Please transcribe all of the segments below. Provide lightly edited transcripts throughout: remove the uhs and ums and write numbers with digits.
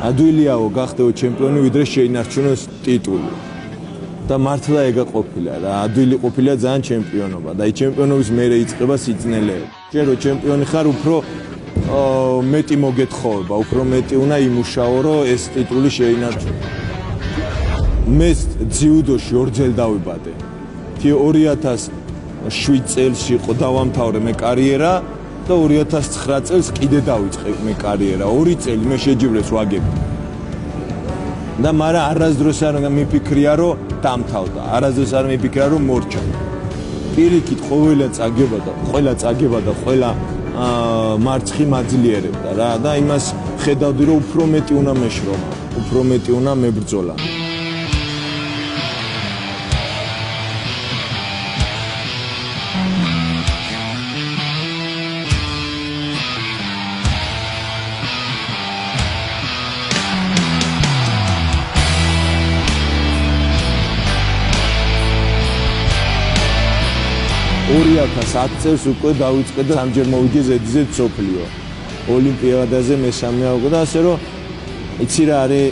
ადვილიაო გახდეო ჩემპიონი, ვიდრე შეინარჩუნოს ტიტული. და მართლა ეგა ყოფილა რა, ადვილი ყოფილა ძალიან ჩემპიონობა და აი ჩემპიონობის მერე იწყება სიწნელეები. ჯერ რო ჩემპიონი ხარ, უფრო მეტი მოგეთხოვება, უფრო მეტი უნდა იმუშაო, რომ ეს ტიტული შეინარჩუნო. მე ძიუდოში ორჯერ დავიბადე. 2007 წელს იყო დავამთავრე მე კარიერა და 2009 წელს კიდე დავიწყე მე კარიერა. 2 წელი მე შეჯიბრეს ვაგები. და მაგრამ არასდროს არ მიფიქრია რომ დამთავრდა. არასდროს არ მიფიქრია რომ მორჩა. პირიქით ყველა წაგება და ყველა მარცხი მაძლიერებდა რა და იმას ხედავდი რომ უფრო მეტი უნდა მეშრომა, უფრო მეტი უნდა მებრძოლა. $2010 წელს უკვე დავიწყე და სამჯერ მოვიდი ზედიზედ სოფლიო. ოლიმპიადაზე მესამე ავიღე და ასე რომ იცი რა არის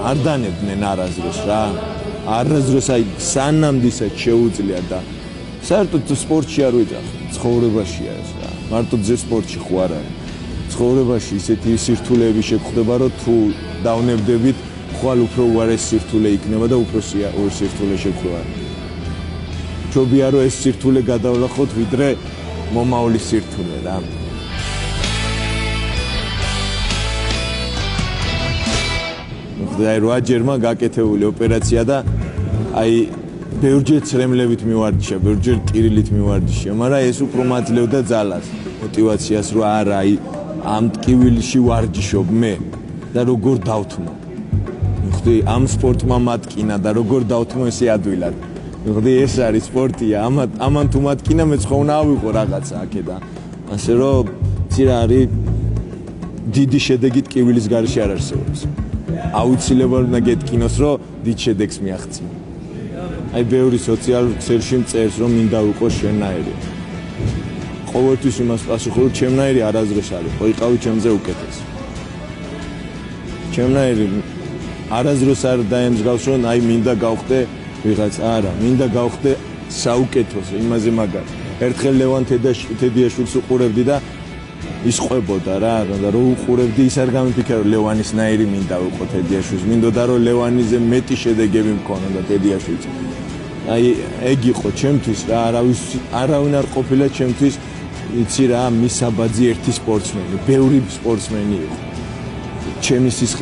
არ დანებდნენ არასდროს რა. არასდროს აი სანამდისაც შეუძლია და საერთოდ სპორტში არ ვეძახი, ცხოვრებაშია ეს რა. მარტო ძე სპორტში ხო არ არის. ცხოვრებაში ისეთი სირთულეები შეგხვდება რომ თუ დავნებდებით, ხვალ უფრო უარეს სირთულე იქნება და უფრო სირთულე შეგხვდება. ჯობია რომ ეს სირთულე გადავლახოთ ვიდრე მომავლის სირთულე რა. აი 8 ჯერმა გაკეთებული ოპერაცია და აი ბევრჯერ ცრემლებით მივარჯიშა, ბევრჯერ ტირილით მივარჯიშა, მაგრამ ეს უფრო მაძლევდა ძალას, мотиваციას რომ არა აი ამ ტკივილში ვარჯიშობ მე და როგორ დავთმო. ხდი ამ სპორტმა მატკინა და როგორ დავთმო ესე ადვილად. ხდი ეს არის სპორტია, ამან თუ მატკინა მეც ხო უნდა ავიღო რაღაცა აქედან. ასე რომ ცირა არის დიდი შედეგი ტკივილის გარეშე არ არსებობს. აუცილებლად უნდა გეტკინოს, რომ დიდ შედეგს მიაღწიო. აი ბევრი სოციალურ ქსელში მწერს, რომ მინდა ვიყო შენნაირი. ყოველთვის იმას პასუხობ, რომ ჩემნაირი არასდროს არ იყო, იყავი ჩემზე უკეთესი. ჩემნაირი არასდროს არ დაემსგავს, რომ აი მინდა გავხდე ვიღაც არა, მინდა გავხდე საუკეთესო, იმაზე მაგარი. ერთხელ ლევან თედიაშვილს უყურებდი და ის ყვებოდა რა, და რო უყურებდი ის არ გამიფიქრა რომ ლევანისნაირი მინდა ვიყო თედიაშვილს, მინდოდა რომ ლევანიზე მეტი შედეგები მქონოდა თედიაშვილს. აი ეგ იყო ჩემთვის რა, არავინ არ ყოფილა ჩემთვის, იცი რა, მისაბაძი ერთი სპორტსმენი, ბევრი სპორტსმენი იყო. ჩემი